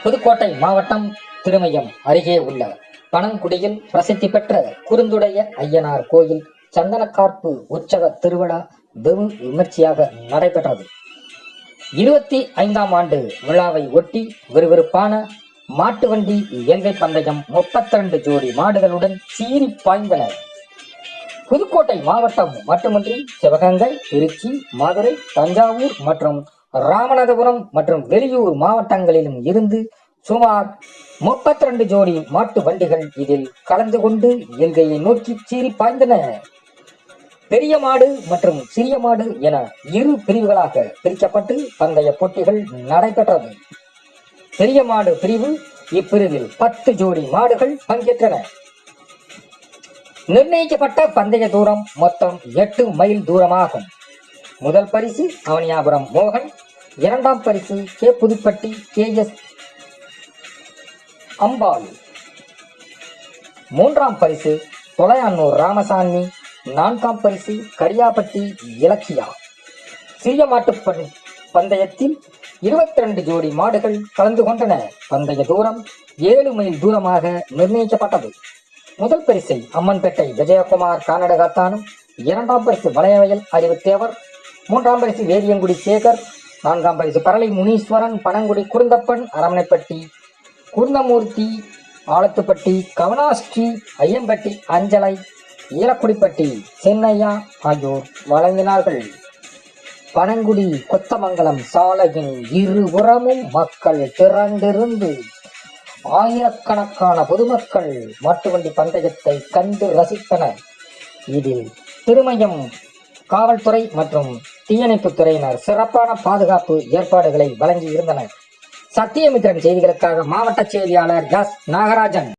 புதுக்கோட்டை மாவட்டம் திருமயம் அருகே உள்ள பனங்குடியில் பிரசித்தி பெற்ற குறுந்துடைய ஐயனார் கோயில் சந்தனக்காப்பு உற்சவ திருவிழா வெகு விமர்சையாக நடைபெற்றது. 25ஆம் ஆண்டு விழாவை ஒட்டி விறுவிறுப்பான மாட்டு வண்டி எல்கை பந்தயம் 32 ஜோடி மாடுகளுடன் சீறி பாய்ந்தன. புதுக்கோட்டை மாவட்டம் மட்டுமின்றி சிவகங்கை, திருச்சி, மதுரை, தஞ்சாவூர் மற்றும் ராமநாதபுரம் மற்றும் வெளியூர் மாவட்டங்களிலும் இருந்து சுமார் 32 ஜோடி மாட்டு வண்டிகள் இதில் கலந்து கொண்டு எல்கையை நோக்கி சீறி பாய்ந்தன. பெரிய மாடு மற்றும் சிறிய மாடு என இரு பிரிவுகளாக பிரிக்கப்பட்டு பந்தய போட்டிகள் நடைபெற்றது. பெரிய மாடு பிரிவு இப்பிரிவில் 10 ஜோடி மாடுகள் பங்கேற்றன. நிர்ணயிக்கப்பட்ட பந்தய தூரம் மொத்தம் 8 மைல் தூரமாகும். முதல் பரிசு அவனியாபுரம் மோகன், 2ஆம் பரிசு கே புதுப்பட்டி KS அம்பாள், 3ஆம் பரிசு தொலையானூர் ராமசாமி, 4ஆம் பரிசு கரியாப்பட்டி இலக்கியா. சிறிய மாட்டு பந்தயத்தில் 22 ஜோடி மாடுகள் கலந்து கொண்டன. பந்தய தூரம் 7 மைல் தூரமாக நிர்ணயிக்கப்பட்டது. முதல் பரிசை அம்மன்பேட்டை விஜயகுமார் கானடகாத்தானும், 2ஆம் பரிசு வளையவயல் அறிவுத்தேவர், 3ஆம் பரிசு வேதியங்குடி சேகர், 4ஆம் பரிசு பரளை முனீஸ்வரன், பனங்குடி குருந்தப்பன், அரமனைப்பட்டி குருந்தமூர்த்தி, ஆலத்துப்பட்டி கவனாஸ்ரீ, ஐயம்பட்டி அஞ்சலை, ஈலக்குடிப்பட்டி சென்னையா ஆகியோர் வழங்கினார்கள். பனங்குடி கொத்தமங்கலம் சாலையின் இருபுறமும் மக்கள் திரண்டிருந்து ஆயிரக்கணக்கான பொதுமக்கள் மாட்டுவண்டி பந்தயத்தை கண்டு ரசித்தனர். இதில் திருமயம் காவல்துறை மற்றும் தீயணைப்புத் துறையினர் சிறப்பான பாதுகாப்பு ஏற்பாடுகளை வழங்கி இருந்தனர். சத்தியமித்திரன் செய்திகளுக்காக மாவட்ட செய்தியாளர் எஸ் நாகராஜன்.